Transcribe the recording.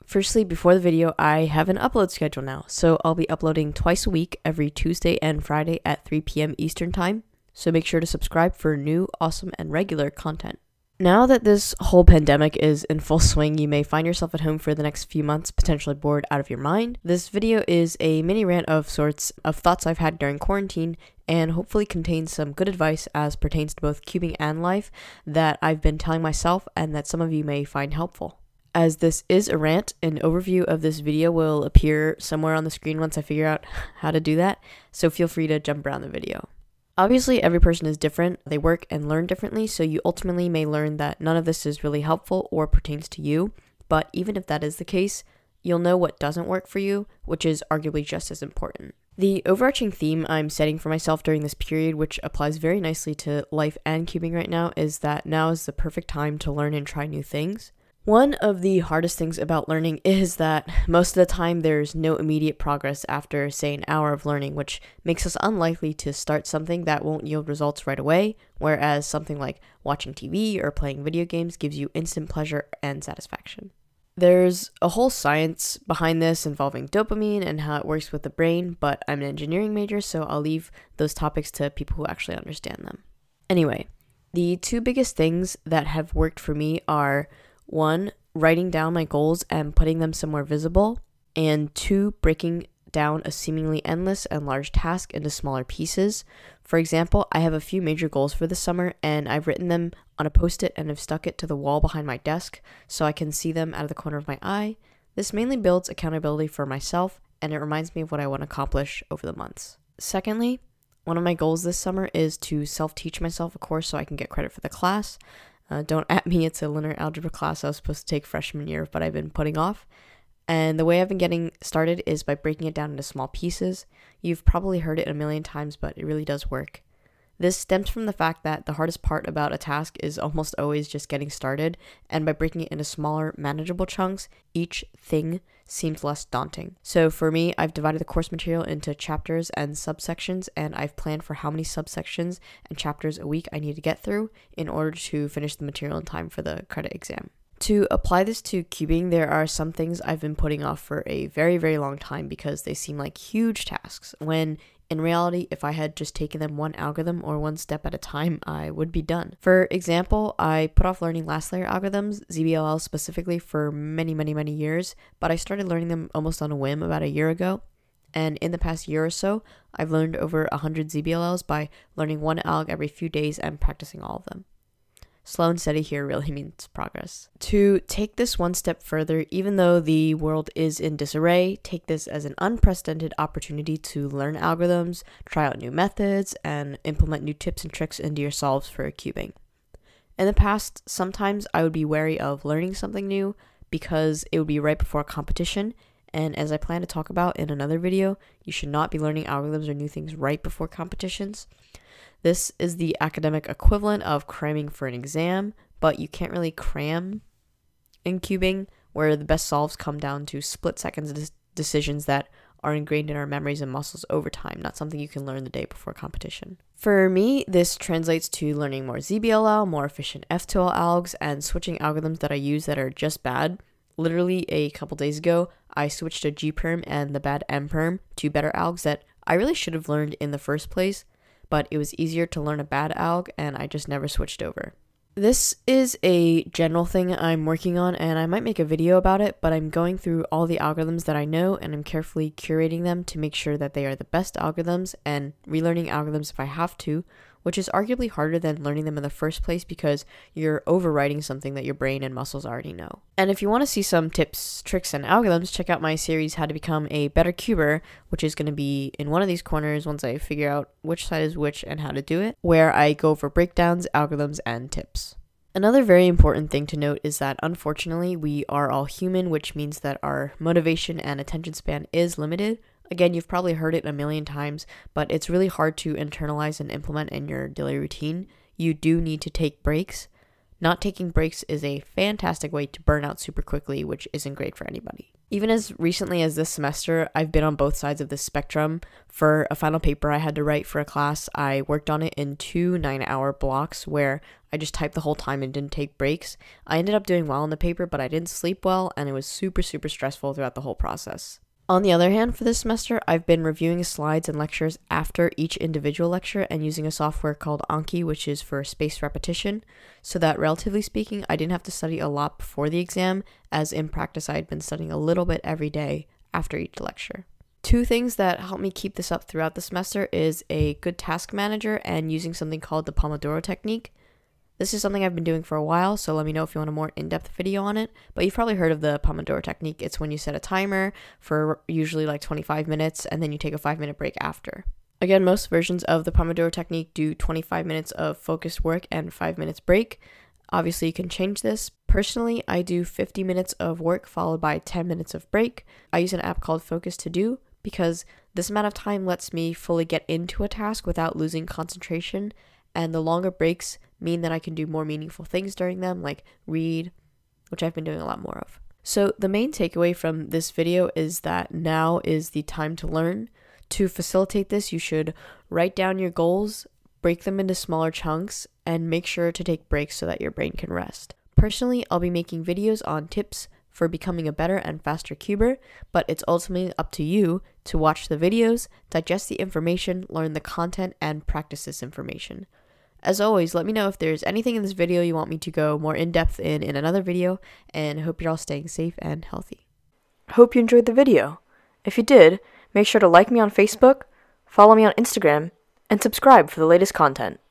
Firstly, before the video, I have an upload schedule now, so I'll be uploading twice a week, every Tuesday and Friday at 3 p.m. Eastern Time, so make sure to subscribe for new, awesome, and regular content. Now that this whole pandemic is in full swing, you may find yourself at home for the next few months, potentially bored out of your mind. This video is a mini rant of sorts of thoughts I've had during quarantine, and hopefully contains some good advice as pertains to both cubing and life that I've been telling myself and that some of you may find helpful. As this is a rant, an overview of this video will appear somewhere on the screen once I figure out how to do that, so feel free to jump around the video. Obviously, every person is different, they work and learn differently, so you ultimately may learn that none of this is really helpful or pertains to you, but even if that is the case, you'll know what doesn't work for you, which is arguably just as important. The overarching theme I'm setting for myself during this period, which applies very nicely to life and cubing right now, is that now is the perfect time to learn and try new things. One of the hardest things about learning is that most of the time there's no immediate progress after, say, an hour of learning, which makes us unlikely to start something that won't yield results right away, whereas something like watching TV or playing video games gives you instant pleasure and satisfaction. There's a whole science behind this involving dopamine and how it works with the brain, but I'm an engineering major, so I'll leave those topics to people who actually understand them. Anyway, the two biggest things that have worked for me are 1, writing down my goals and putting them somewhere visible, and 2, breaking down a seemingly endless and large task into smaller pieces. For example, I have a few major goals for this summer, and I've written them on a post-it and have stuck it to the wall behind my desk so I can see them out of the corner of my eye. This mainly builds accountability for myself, and it reminds me of what I want to accomplish over the months. Secondly, one of my goals this summer is to self-teach myself a course so I can get credit for the class. Don't at me, it's a linear algebra class I was supposed to take freshman year, but I've been putting off. And the way I've been getting started is by breaking it down into small pieces. You've probably heard it a million times, but it really does work. This stems from the fact that the hardest part about a task is almost always just getting started, and by breaking it into smaller, manageable chunks, each thing seems less daunting. So for me, I've divided the course material into chapters and subsections, and I've planned for how many subsections and chapters a week I need to get through in order to finish the material in time for the credit exam. To apply this to cubing, there are some things I've been putting off for a very, very long time because they seem like huge tasks, when in reality, if I had just taken them one algorithm or one step at a time, I would be done. For example, I put off learning last layer algorithms, ZBLL specifically, for many, many, many years, but I started learning them almost on a whim about a year ago. And in the past year or so, I've learned over 100 ZBLLs by learning one alg every few days and practicing all of them. Slow and steady here really means progress. To take this one step further, even though the world is in disarray, take this as an unprecedented opportunity to learn algorithms, try out new methods, and implement new tips and tricks into your solves for cubing. In the past, sometimes I would be wary of learning something new because it would be right before a competition, and as I plan to talk about in another video, you should not be learning algorithms or new things right before competitions. This is the academic equivalent of cramming for an exam, but you can't really cram in cubing, where the best solves come down to split-second decisions that are ingrained in our memories and muscles over time, not something you can learn the day before competition. For me, this translates to learning more ZBLL, more efficient F2L algs, and switching algorithms that I use that are just bad. Literally a couple days ago, I switched a G-perm and the bad M-perm to better algs that I really should have learned in the first place, but it was easier to learn a bad alg, and I just never switched over. This is a general thing I'm working on, and I might make a video about it, but I'm going through all the algorithms that I know, and I'm carefully curating them to make sure that they are the best algorithms, and relearning algorithms if I have to, which is arguably harder than learning them in the first place because you're overwriting something that your brain and muscles already know. And if you want to see some tips, tricks, and algorithms, check out my series, How to Become a Better Cuber, which is going to be in one of these corners once I figure out which side is which and how to do it, where I go over breakdowns, algorithms, and tips. Another very important thing to note is that unfortunately we are all human, which means that our motivation and attention span is limited. Again, you've probably heard it a million times, but it's really hard to internalize and implement in your daily routine. You do need to take breaks. Not taking breaks is a fantastic way to burn out super quickly, which isn't great for anybody. Even as recently as this semester, I've been on both sides of this spectrum. For a final paper I had to write for a class, I worked on it in 2 9-hour blocks where I just typed the whole time and didn't take breaks. I ended up doing well in the paper, but I didn't sleep well, and it was super stressful throughout the whole process. On the other hand, for this semester, I've been reviewing slides and lectures after each individual lecture and using a software called Anki, which is for spaced repetition, so that relatively speaking, I didn't have to study a lot before the exam, as in practice I had been studying a little bit every day after each lecture. 2 things that help me keep this up throughout the semester is a good task manager and using something called the Pomodoro Technique. This is something I've been doing for a while, so let me know if you want a more in-depth video on it. But you've probably heard of the Pomodoro Technique. It's when you set a timer for usually like 25 minutes, and then you take a 5-minute break after. Again, most versions of the Pomodoro Technique do 25 minutes of focused work and 5 minutes break. Obviously, you can change this. Personally, I do 50 minutes of work followed by 10 minutes of break. I use an app called Focus To Do because this amount of time lets me fully get into a task without losing concentration, and the longer breaks mean that I can do more meaningful things during them, like read, which I've been doing a lot more of. So the main takeaway from this video is that now is the time to learn. To facilitate this, you should write down your goals, break them into smaller chunks, and make sure to take breaks so that your brain can rest. Personally, I'll be making videos on tips for becoming a better and faster cuber, but it's ultimately up to you to watch the videos, digest the information, learn the content, and practice this information. As always, let me know if there's anything in this video you want me to go more in-depth in another video, and I hope you're all staying safe and healthy. Hope you enjoyed the video. If you did, make sure to like me on Facebook, follow me on Instagram, and subscribe for the latest content.